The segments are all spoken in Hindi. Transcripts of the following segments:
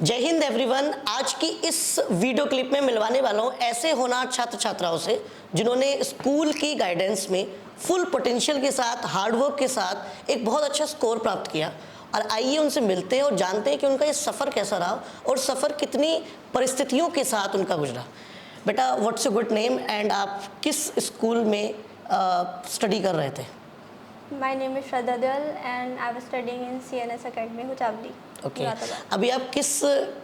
जय हिंद एवरीवन। आज की इस वीडियो क्लिप में मिलवाने वाला हूँ ऐसे होनहार छात्र छात्राओं से जिन्होंने स्कूल की गाइडेंस में फुल पोटेंशियल के साथ, हार्डवर्क के साथ एक बहुत अच्छा स्कोर प्राप्त किया। और आइए उनसे मिलते हैं और जानते हैं कि उनका ये सफ़र कैसा रहा और सफ़र कितनी परिस्थितियों के साथ उनका गुजरा। बेटा, what's your good name and आप किस स्कूल में स्टडी कर रहे थे? My name is Shraddha Dayal and I was studying in CNS Academy, Huchavli. Okay, अभी आप किस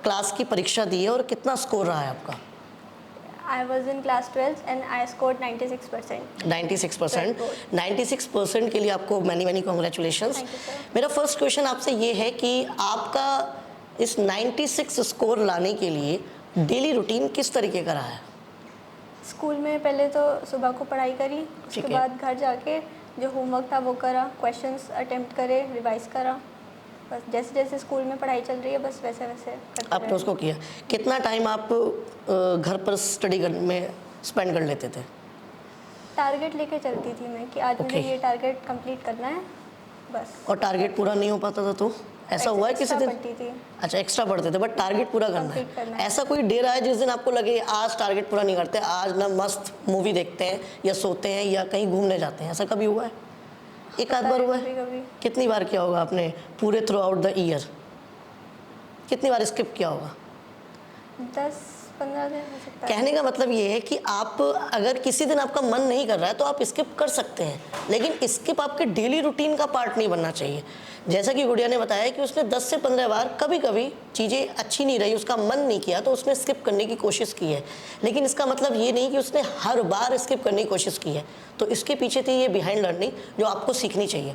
क्लास की परीक्षा दी है और कितना स्कोर रहा है आपका? I was in class 12 and I scored 96%. 96%। 96% के लिए आपको many congratulations. Thank you, sir. मेरा फर्स्ट क्वेश्चन आपसे ये है कि आपका इस 96 स्कोर लाने के लिए डेली रूटीन किस तरीके का रहा है? स्कूल में पहले तो सुबह को पढ़ाई करी, ठीक उसके है। बाद घर जाके जो होमवर्क था वो करा, क्वेश्चंस अटेम्प्ट करे, रिवाइज करा। बस जैसे जैसे स्कूल में पढ़ाई चल रही है बस वैसे वैसे करते आपने रहे। उसको किया। कितना टाइम आप घर पर स्टडी में स्पेंड कर लेते थे? टारगेट लेके चलती थी मैं कि आज मुझे Okay. ये टारगेट कंप्लीट करना है बस। और टारगेट पूरा नहीं हो पाता था तो ऐसा हुआ है किसी दिन? पढ़ती थी। अच्छा, एक्स्ट्रा पढ़ते थे बट टारगेट पूरा करना Complete करना है। है। ऐसा कोई डे रहा है जिस दिन आपको लगे आज टारगेट पूरा नहीं करते, आज ना मस्त मूवी देखते हैं या सोते हैं या कहीं घूमने जाते हैं? ऐसा कभी हुआ है? एक आध बार हुआ है? कभी-कभी। कितनी बार किया होगा आपने पूरे थ्रू आउट द ईयर? कितनी बार स्किप किया होगा? 10-15 दिन हो सकता है। कहने का मतलब ये है कि आप अगर किसी दिन आपका मन नहीं कर रहा है तो आप स्किप कर सकते हैं, लेकिन स्किप आपके डेली रूटीन का पार्ट नहीं बनना चाहिए। जैसा कि गुड़िया ने बताया कि उसने 10 से 15 बार कभी कभी चीज़ें अच्छी नहीं रही, उसका मन नहीं किया तो उसने स्किप करने की कोशिश की है, लेकिन इसका मतलब ये नहीं कि उसने हर बार स्किप करने की कोशिश की है। तो इसके पीछे थी ये बिहाइंड लर्निंग जो आपको सीखनी चाहिए।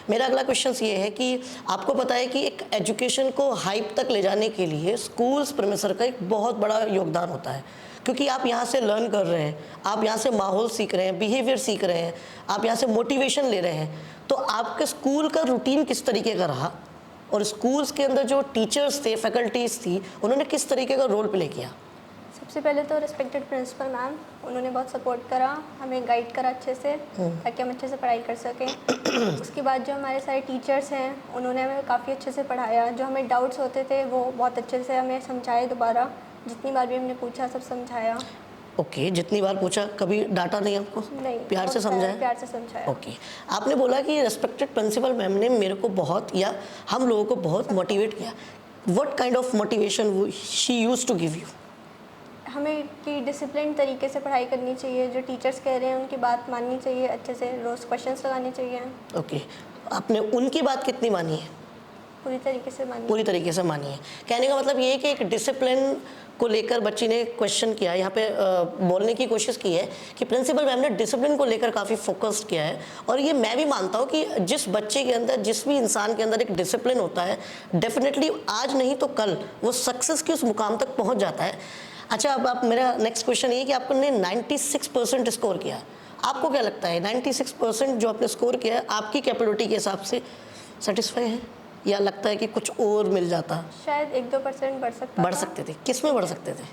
मेरा अगला क्वेश्चन ये है कि आपको पता है कि एक एजुकेशन को हाइप तक ले जाने के लिए स्कूल्स प्रेमिसर का एक बहुत बड़ा योगदान होता है, क्योंकि आप यहाँ से लर्न कर रहे हैं, आप यहाँ से माहौल सीख रहे हैं, बिहेवियर सीख रहे हैं, आप यहाँ से मोटिवेशन ले रहे हैं। तो आपके स्कूल का रूटीन किस तरीके का रहा और स्कूल्स के अंदर जो टीचर्स थे, फैकल्टीज़ थी, उन्होंने किस तरीके का रोल प्ले किया? सबसे पहले तो रिस्पेक्टेड प्रिंसिपल मैम, उन्होंने बहुत सपोर्ट करा, हमें गाइड करा अच्छे से ताकि हम अच्छे से पढ़ाई कर सकें। उसके बाद जो हमारे सारे टीचर्स हैं उन्होंने हमें काफ़ी अच्छे से पढ़ाया। जो हमें डाउट्स होते थे वो बहुत अच्छे से हमें समझाए दोबारा, जितनी बार भी हमने पूछा सब समझाया। ओके, जितनी बार पूछा कभी डांटा नहीं आपको? नहीं, प्यार से बहुत समझाया? प्यार से समझाया। ओके, आपने बोला कि रेस्पेक्टेड प्रिंसिपल मैम ने मेरे को बहुत या हम लोगों को बहुत मोटिवेट किया। What kind of motivation she used to give you? हमें कि डिसिप्लिन तरीके से पढ़ाई करनी चाहिए, जो टीचर्स कह रहे हैं उनकी बात माननी चाहिए, अच्छे से रोज़ क्वेश्चंस लगाने चाहिए। ओके, आपने उनकी बात कितनी मानी है? पूरी तरीके से माननी। पूरी तरीके से मानी है। कहने का मतलब ये है कि एक डिसिप्लिन को लेकर बच्ची ने क्वेश्चन किया, यहाँ पे बोलने की कोशिश की है कि प्रिंसिपल मैम ने डिसिप्लिन को लेकर काफ़ी फोकस्ड किया है। और ये मैं भी मानता हूँ कि जिस बच्चे के अंदर, जिस भी इंसान के अंदर एक डिसिप्लिन होता है, डेफिनेटली आज नहीं तो कल वो सक्सेस के उस मुकाम तक पहुँच जाता है। अच्छा, अब आप, मेरा नेक्स्ट क्वेश्चन ये कि आपने 96% स्कोर किया, आपको क्या लगता है 96% जो आपने स्कोर किया है आपकी कैपेबिलिटी के हिसाब से सेटिस्फाई है या लगता है कि कुछ और मिल जाता? शायद 1-2% बढ़ सकते थे। किस में बढ़ सकते थे?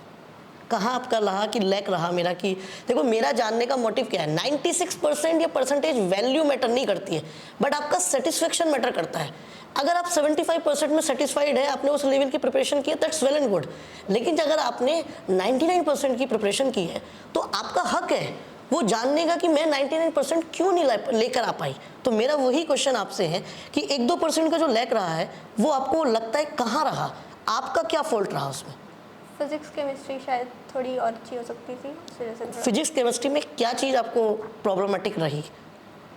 कहाँ आपका रहा कि लैक रहा मेरा? कि देखो, मेरा जानने का मोटिव क्या है, 96% या परसेंटेज वैल्यू मैटर नहीं करती है, बट आपका सेटिस्फेक्शन मैटर करता है। अगर आप 75% में सेटिस्फाइड है, आपने उस लेवल की प्रिपरेशन की है, दैट्स वेल एंड गुड। लेकिन अगर आपने 99% की प्रिपरेशन की है तो आपका हक है वो जानने का कि मैं 99% क्यों नहीं लेकर आ पाई। तो मेरा वही क्वेश्चन आपसे है कि 1-2% का जो लैक रहा है वो आपको लगता है कहाँ रहा, आपका क्या फॉल्ट रहा उसमें? फिजिक्स केमिस्ट्री शायद थोड़ी और अच्छी हो सकती थी, उस वजह से फिजिक्स केमिस्ट्री में क्या चीज़ आपको प्रॉब्लमेटिक रही?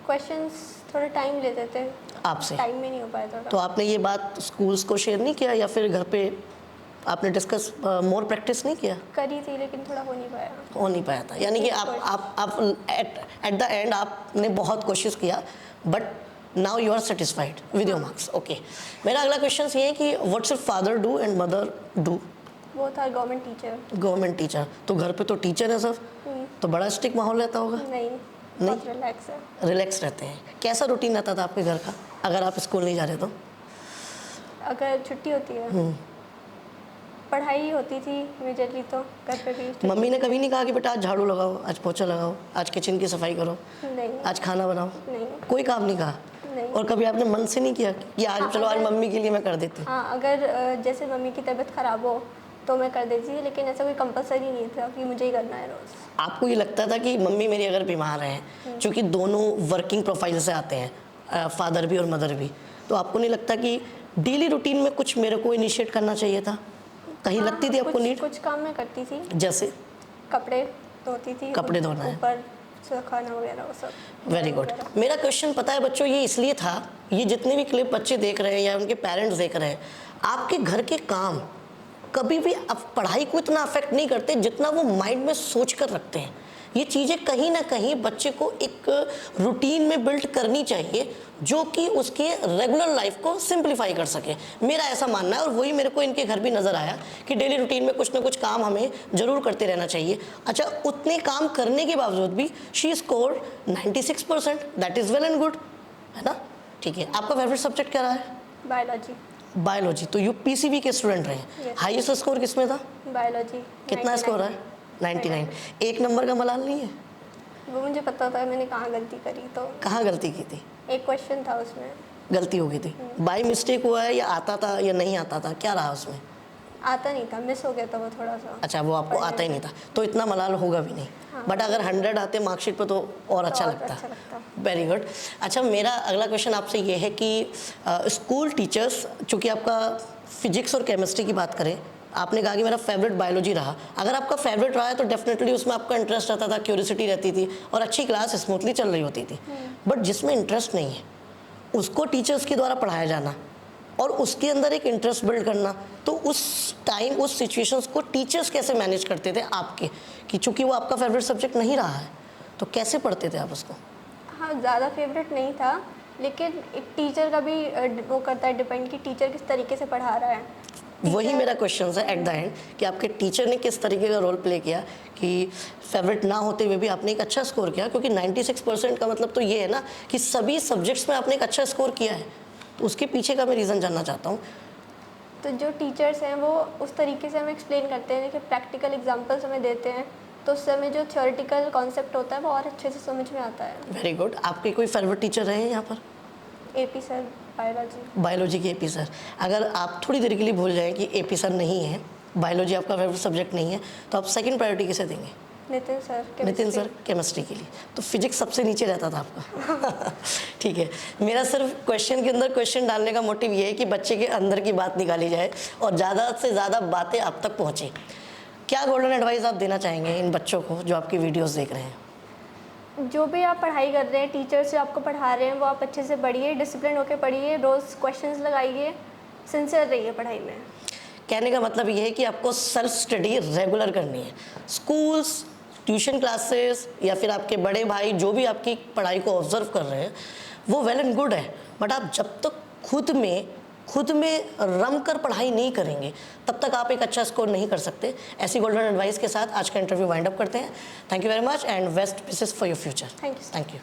क्वेश्चंस थोड़ा टाइम लेते थे, आपसे टाइम में नहीं हो पाया थोड़ा। तो आपने ये बात स्कूल्स को शेयर नहीं किया या फिर घर पे आपने डिस्कस मोर प्रैक्टिस नहीं किया? करी थी लेकिन थोड़ा हो नहीं पाया था। यानी कि आप एट द एंड आपने बहुत कोशिश किया but now you are satisfied with your marks. Okay, मेरा अगला क्वेश्चन ये है कि what's your father do and mother do? वो था गवर्नमेंट टीचर। गवर्नमेंट टीचर, तो घर पे तो टीचर है सब, तो बड़ा स्ट्रिक्ट माहौल रहता होगा? नहीं, बहुत रिलैक्स है। रिलैक्स रहते हैं। कैसा रूटीन रहता था आपके घर का अगर आप स्कूल नहीं जा रहे तो? अगर छुट्टी होती है पढ़ाई होती थी मेजरली, तो घर पे भी। मम्मी ने कभी नहीं कहा कि बेटा आज झाड़ू लगाओ, आज पोछा लगाओ, आज किचन की सफाई करो, नहीं, आज खाना बनाओ? नहीं, कोई काम नहीं कहा? नहीं। और कभी आपने मन से नहीं किया कि आज चलो आज मम्मी के लिए मैं कर देती हूँ? हाँ, अगर जैसे मम्मी की तबीयत ख़राब हो तो मैं कर देती थी, लेकिन ऐसा कोई कंपलसरी नहीं था कि मुझे ही करना है रोज़। आपको ये लगता था कि मम्मी मेरी अगर बीमार हैं, क्योंकि दोनों वर्किंग प्रोफाइल से आते हैं, फादर भी और मदर भी, तो आपको नहीं लगता कि डेली रूटीन में कुछ मेरे को इनिशिएट करना चाहिए था? कहीं हाँ, लगती थी आपको नीड? कुछ काम मैं करती थी, जैसे कपड़े धोती थी, कपड़े धोना है। ऊपर से खाना वगैरह वो सब। Very good. मेरा क्वेश्चन पता है बच्चों, ये इसलिए था, ये जितने भी क्लिप बच्चे देख रहे हैं या उनके पेरेंट्स देख रहे हैं, आपके घर के काम कभी भी अब पढ़ाई को इतना अफेक्ट नहीं करते जितना वो माइंड में सोच कर रखते हैं। ये चीज़ें कहीं ना कहीं बच्चे को एक रूटीन में बिल्ड करनी चाहिए जो कि उसके रेगुलर लाइफ को सिंप्लीफाई कर सके। मेरा ऐसा मानना है, और वही मेरे को इनके घर भी नज़र आया कि डेली रूटीन में कुछ ना कुछ काम हमें ज़रूर करते रहना चाहिए। अच्छा, उतने काम करने के बावजूद भी she score 96%, that is well and good, है ना? ठीक है, आपका फेवरेट सब्जेक्ट क्या रहा है? बायोलॉजी। बायोलॉजी। तो यू पीसीबी के स्टूडेंट रहे हैं। Yes. हाईएस्ट स्कोर किस में था? बायोलॉजी। कितना स्कोर है? 99। एक नंबर का मलाल नहीं है? वो मुझे पता था मैंने कहाँ गलती करी, तो कहाँ गलती की थी? एक क्वेश्चन था उसमें गलती हो गई थी? बाय मिस्टेक हुआ है या आता था या नहीं आता था, क्या रहा उसमें? आता नहीं था, मिस हो गया था वो थोड़ा सा। अच्छा, वो आपको आता ही नहीं था, तो इतना मलाल होगा भी नहीं। हाँ। बट अगर 100 आते मार्कशीट पे तो और अच्छा और लगता। अच्छा लगता। Very good. अच्छा, मेरा अगला क्वेश्चन आपसे ये है कि स्कूल टीचर्स, चूँकि आपका फिजिक्स और केमिस्ट्री की बात करें, आपने कहा कि मेरा फेवरेट बायोलॉजी रहा। अगर आपका फेवरेट रहा है तो डेफिनेटली उसमें आपका इंटरेस्ट रहता था, क्यूरियोसिटी रहती थी और अच्छी क्लास स्मूथली चल रही होती थी। बट जिसमें इंटरेस्ट नहीं है उसको टीचर्स के द्वारा पढ़ाया जाना और उसके अंदर एक इंटरेस्ट बिल्ड करना, तो उस टाइम उस सिचुएशंस को टीचर्स कैसे मैनेज करते थे आपके, कि चूँकि वो आपका फेवरेट सब्जेक्ट नहीं रहा है तो कैसे पढ़ते थे आप उसको? हाँ, ज़्यादा फेवरेट नहीं था, लेकिन एक टीचर का भी वो करता है डिपेंड कि टीचर किस तरीके से पढ़ा रहा है। वही मेरा क्वेश्चन है एट द एंड कि आपके टीचर ने किस तरीके का रोल प्ले किया कि फेवरेट ना होते हुए भी आपने एक अच्छा स्कोर किया, क्योंकि 96% का मतलब तो ये है ना कि सभी सब्जेक्ट्स में आपने एक अच्छा स्कोर किया है। तो उसके पीछे का मैं रीज़न जानना चाहता हूँ। तो जो टीचर्स हैं वो उस तरीके से हमें एक्सप्लेन करते हैं कि प्रैक्टिकल एग्जांपल्स हमें देते हैं, तो उससे हमें जो थ्योरेटिकल कॉन्सेप्ट होता है वो और अच्छे से समझ में आता है। Very good. आपके कोई फेवरेट टीचर रहे हैं यहाँ पर? AP sir, biology. बायोलॉजी के एपी सर। अगर आप थोड़ी देर के लिए भूल जाएं कि एपी सर नहीं है, बायोलॉजी आपका फेवरेट सब्जेक्ट नहीं है, तो आप सेकंड प्रायोरिटी किसे देंगे? Nitin sir, Nitin sir chemistry के लिए। तो फिजिक्स सबसे नीचे रहता था आपका। ठीक है, मेरा सिर्फ क्वेश्चन के अंदर क्वेश्चन डालने का मोटिव ये है कि बच्चे के अंदर की बात निकाली जाए और ज़्यादा से ज़्यादा बातें आप तक पहुँचे। क्या गोल्डन एडवाइस आप देना चाहेंगे इन बच्चों को जो आपकी वीडियोस देख रहे हैं? जो भी आप पढ़ाई कर रहे हैं, टीचर्स जो आपको पढ़ा रहे हैं वो आप अच्छे से पढ़िए, डिसिप्लिन होकर पढ़िए, रोज़ क्वेश्चंस लगाइए, सिंसियर रहिए पढ़ाई में। कहने का मतलब ये है कि आपको सेल्फ स्टडी रेगुलर करनी है। स्कूल्स, ट्यूशन क्लासेस या फिर आपके बड़े भाई जो भी आपकी पढ़ाई को ऑब्जर्व कर रहे हैं वो वेल एंड गुड है, बट आप जब तक खुद में रम कर पढ़ाई नहीं करेंगे तब तक आप एक अच्छा स्कोर नहीं कर सकते। ऐसी गोल्डन एडवाइस के साथ आज का इंटरव्यू वाइंड अप करते हैं। Thank you very much and best wishes for your future. Thank you. Thank you.